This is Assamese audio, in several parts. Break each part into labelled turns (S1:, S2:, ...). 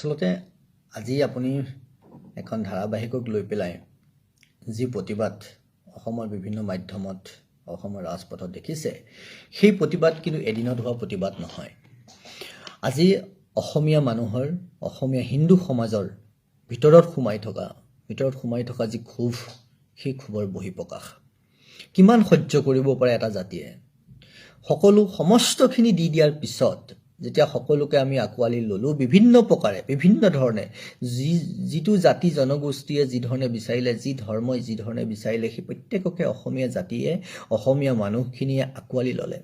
S1: আচলতে আজি আপুনি এখন ধাৰাবাহিকক লৈ পেলাই যি প্ৰতিবাদ অসমৰ বিভিন্ন মাধ্যমত অসমৰ ৰাজপথত দেখিছে সেই প্ৰতিবাদ কিন্তু এদিনত হোৱা প্ৰতিবাদ নহয়। আজি অসমীয়া মানুহৰ অসমীয়া হিন্দু সমাজৰ ভিতৰত সোমাই থকা যি ক্ষোভ সেই ক্ষোভৰ বহিঃপ্ৰকাশ। কিমান সহ্য কৰিব পাৰে এটা জাতিয়ে? সমস্তখিনি দি দিয়াৰ পিছত যেতিয়া সকলোকে আমি আঁকোৱালি ল'লোঁ বিভিন্ন প্ৰকাৰে বিভিন্ন ধৰণে যিটো জাতি জনগোষ্ঠীয়ে যি ধৰণে বিচাৰিলে যি ধৰ্মই যি ধৰণে বিচাৰিলে সেই প্ৰত্যেককে অসমীয়া জাতিয়ে অসমীয়া মানুহখিনিয়ে আঁকোৱালি ল'লে।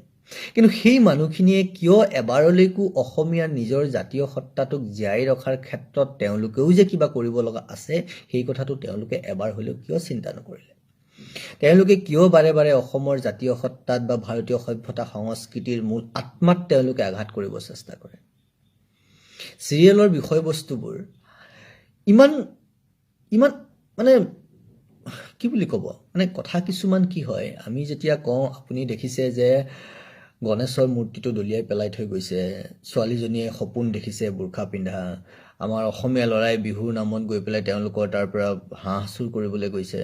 S1: কিন্তু সেই মানুহখিনিয়ে কিয় এবাৰলৈকো অসমীয়াৰ নিজৰ জাতীয় সত্তাটোক জীয়াই ৰখাৰ ক্ষেত্ৰত তেওঁলোকেও যে কিবা কৰিব লগা আছে সেই কথাটো তেওঁলোকে এবাৰ হ'লেও কিয় চিন্তা নকৰিলে? তেওঁলোকে কিয় বাৰে বাৰে অসমৰ জাতীয় সত্তাত বা ভাৰতীয় সভ্যতা সংস্কৃতিৰ মূল আত্মাত তেওঁলোকে আঘাত কৰিব চেষ্টা কৰে? চিৰিয়েলৰ বিষয়বস্তুবোৰ ইমান মানে কি বুলি ক'ব, মানে কথা কিছুমান কি হয়, আমি যেতিয়া কওঁ আপুনি দেখিছে যে গণেশৰ মূৰ্তিটো দলিয়াই পেলাই থৈ গৈছে, ছোৱালীজনীয়ে সপোন দেখিছে বোৰখা পিন্ধা, আমাৰ অসমীয়া ল'ৰাই বিহুৰ নামত গৈ পেলাই তেওঁলোকৰ তাৰ পৰা হাঁহ চুৰ কৰিবলৈ গৈছে।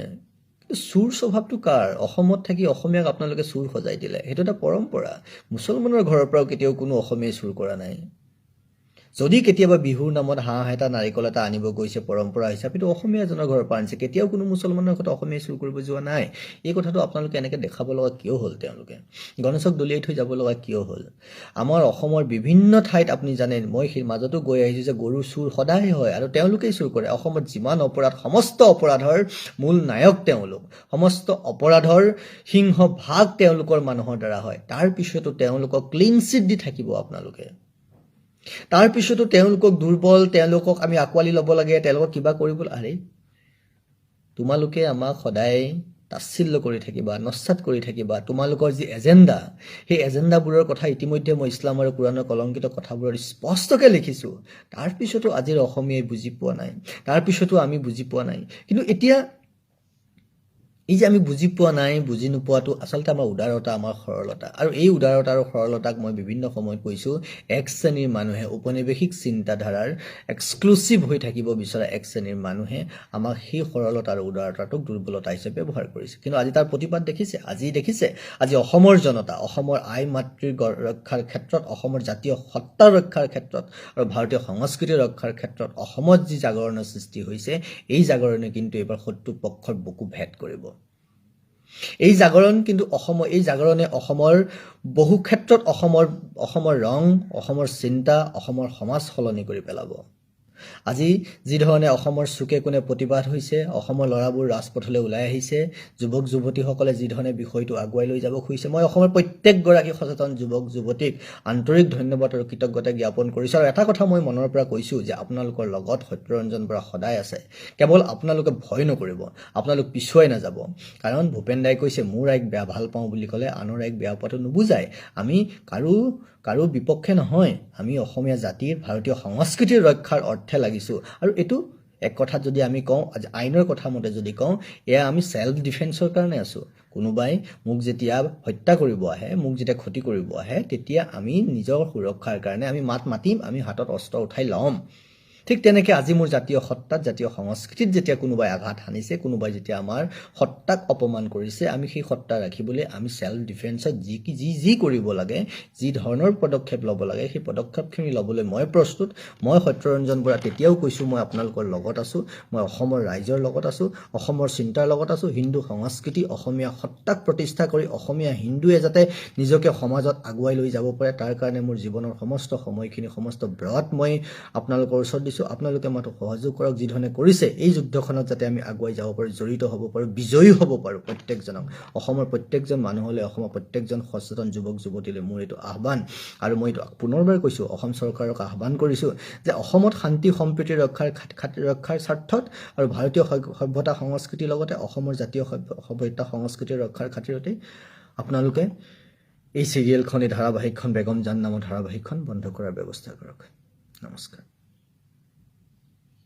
S1: চুৰ স্বভাৱটো কাৰ? অসমত থাকি অসমীয়াক আপোনালোকে চুৰ সজাই দিলে। সেইটো এটা পৰম্পৰা। মুছলমানৰ ঘৰৰ পৰাও কেতিয়াও কোনো অসমীয়াই চুৰ কৰা নাই। যদি কেতিয়াবা বিহুৰ নামত হাঁহ এটা নাৰিকল এটা আনিব গৈছে পৰম্পৰা হিচাপে, সেইটো অসমীয়া এজনৰ ঘৰৰ পৰা আনিছে। কেতিয়াও কোনো মুছলমানৰ ঘৰত অসমীয়াই চুৰ কৰিব যোৱা নাই। এই কথাটো আপোনালোকে এনেকৈ দেখাব লগা কিয় হ'ল? তেওঁলোকে গণেশক দলিয়াই থৈ যাব লগা কিয় হ'ল? আমাৰ অসমৰ বিভিন্ন ঠাইত আপুনি জানে, মই সেই মাজতো গৈ আহিছোঁ যে গৰু চুৰ সদায় হয় আৰু তেওঁলোকেই চুৰ কৰে। অসমত যিমান অপৰাধ, সমস্ত অপৰাধৰ মূল নায়ক তেওঁলোক, সমস্ত অপৰাধৰ সিংহভাগ তেওঁলোকৰ মানুহৰ দ্বাৰা হয়। তাৰ পিছতো তেওঁলোকক ক্লিন চিট দি থাকিব আপোনালোকে। তাৰ পিছতো তেওঁলোকক দুৰ্বল, তেওঁলোকক আমি আঁকোৱালি ল'ব লাগে, তেওঁলোকক কিবা কৰিব। আৰে তোমালোকে আমাক সদায় তাচ্ছিল্য কৰি থাকিবা, নস্যাৎ কৰি থাকিবা। তোমালোকৰ যি এজেণ্ডা সেই এজেণ্ডাবোৰৰ কথা ইতিমধ্যে মই ইছলাম আৰু কোৰাণৰ কলংকিত কথাবোৰত স্পষ্টকৈ লিখিছোঁ। তাৰপিছতো আজিৰ অসমীয়াই বুজি পোৱা নাই, তাৰপিছতো আমি বুজি পোৱা নাই। কিন্তু এতিয়া এই যে আমি বুজি পোৱা নাই, বুজি নোপোৱাটো আচলতে আমাৰ উদাৰতা, আমাৰ সৰলতা। আৰু এই উদাৰতা আৰু সৰলতাক মই বিভিন্ন সময়ত কৈছোঁ, এক শ্ৰেণীৰ মানুহে ঔপনিৱেশিক চিন্তাধাৰাৰ এক্সক্লুচিভ হৈ থাকিব বিচৰা এক শ্ৰেণীৰ মানুহে আমাক সেই সৰলতা আৰু উদাৰতাটোক দুৰ্বলতা হিচাপে ব্যৱহাৰ কৰিছে। কিন্তু আজি তাৰ প্ৰতিবাদ দেখিছে। আজি অসমৰ জনতা অসমৰ আই মাতৃৰ ৰক্ষাৰ ক্ষেত্ৰত, অসমৰ জাতীয় সত্তা ৰক্ষাৰ ক্ষেত্ৰত আৰু ভাৰতীয় সংস্কৃতি ৰক্ষাৰ ক্ষেত্ৰত অসমত যি জাগৰণৰ সৃষ্টি হৈছে, এই জাগৰণে কিন্তু এইবাৰ শত্ৰু পক্ষৰ বুকু ভেদ কৰিব। এই জাগৰণে অসমৰ বহু ক্ষেত্ৰত অসমৰ ৰং, অসমৰ চিন্তা, অসমৰ সমাজ সলনি কৰি পেলাব। আজি যি ধৰণে অসমৰ চুকে কোণে প্ৰতিবাদ হৈছে, অসমৰ ল'ৰাবোৰ ৰাজপথলৈ ওলাই আহিছে, যুৱক যুৱতীসকলে যি ধৰণে বিষয়টো আগুৱাই লৈ যাব খুজিছে, মই অসমৰ প্ৰত্যেকগৰাকী সচেতন যুৱক যুৱতীক আন্তৰিক ধন্যবাদ আৰু কৃতজ্ঞতা জ্ঞাপন কৰিছোঁ। আৰু এটা কথা মই মনৰ পৰা কৈছোঁ যে আপোনালোকৰ লগত সত্যৰঞ্জন বৰা সদায় আছে। কেৱল আপোনালোকে ভয় নকৰিব, আপোনালোক পিছুৱাই নাযাব। কাৰণ ভূপেন দাই কৈছে, মোৰ ৰাইক বেয়া ভাল পাওঁ বুলি ক'লে আনৰ ৰাইক বেয়া পোৱাটো নুবুজায়। আমি কাৰো বিপক্ষে নহয়, আমি অসমীয়া জাতিৰ ভাৰতীয় সংস্কৃতিৰ ৰক্ষাৰ অৰ্থে লাগিছোঁ। আৰু এইটো এক কথাত যদি আমি কওঁ, আইনৰ কথা মতে যদি কওঁ, এয়া আমি ছেল্ফ ডিফেন্সৰ কাৰণে আছোঁ। কোনোবাই মোক যেতিয়া হত্যা কৰিব আহে, মোক যেতিয়া ক্ষতি কৰিব আহে, তেতিয়া আমি নিজৰ সুৰক্ষাৰ কাৰণে আমি মাত মাতিম, আমি হাতত অস্ত্ৰ উঠাই ল'ম। ঠিক তেনেকৈ আজি মোৰ জাতীয় সত্তাত, জাতীয় সংস্কৃতিত যেতিয়া কোনোবাই আঘাত সানিছে, কোনোবাই যেতিয়া আমাৰ সত্তাক অপমান কৰিছে, আমি সেই সত্তা ৰাখিবলৈ আমি ছেল্ফ ডিফেন্সত যি কৰিব লাগে, যি ধৰণৰ পদক্ষেপ ল'ব লাগে, সেই পদক্ষেপখিনি ল'বলৈ মই প্ৰস্তুত। মই সত্যৰঞ্জন বৰা তেতিয়াও কৈছোঁ, মই আপোনালোকৰ লগত আছোঁ, মই অসমৰ ৰাইজৰ লগত আছোঁ, অসমৰ চিন্তাৰ লগত আছোঁ। হিন্দু সংস্কৃতি, অসমীয়া সত্তাক প্ৰতিষ্ঠা কৰি অসমীয়া হিন্দুৱে যাতে নিজকে সমাজত আগুৱাই লৈ যাব পাৰে, তাৰ কাৰণে মোৰ জীৱনৰ সমস্ত সময়খিনি, সমস্ত ব্ৰত মই আপোনালোকৰ ওচৰত দিছোঁ। আপোনালোকে মাত্ৰ সহযোগ কৰক, যি ধৰণে কৰিছে এই যুদ্ধখনত যাতে আমি আগুৱাই যাব পাৰোঁ, জড়িত হ'ব পাৰোঁ, বিজয়ী হ'ব পাৰোঁ। প্ৰত্যেকজনক, অসমৰ প্ৰত্যেকজন মানুহলৈ, অসমৰ প্ৰত্যেকজন সচেতন যুৱক যুৱতীলৈ মোৰ এইটো আহ্বান। আৰু মই এইটো পুনৰবাৰ কৈছোঁ, অসম চৰকাৰক আহ্বান কৰিছোঁ যে অসমত শান্তি সম্প্ৰীতি ৰক্ষাৰ স্বাৰ্থত আৰু ভাৰতীয় সভ্যতা সংস্কৃতিৰ লগতে অসমৰ জাতীয় সভ্যতা সংস্কৃতিৰ ৰক্ষাৰ খাতিৰতেই আপোনালোকে এই চিৰিয়েলখন, এই ধাৰাবাহিকখন, বেগম জান নামৰ ধাৰাবাহিকখন বন্ধ কৰাৰ ব্যৱস্থা কৰক। নমস্কাৰ।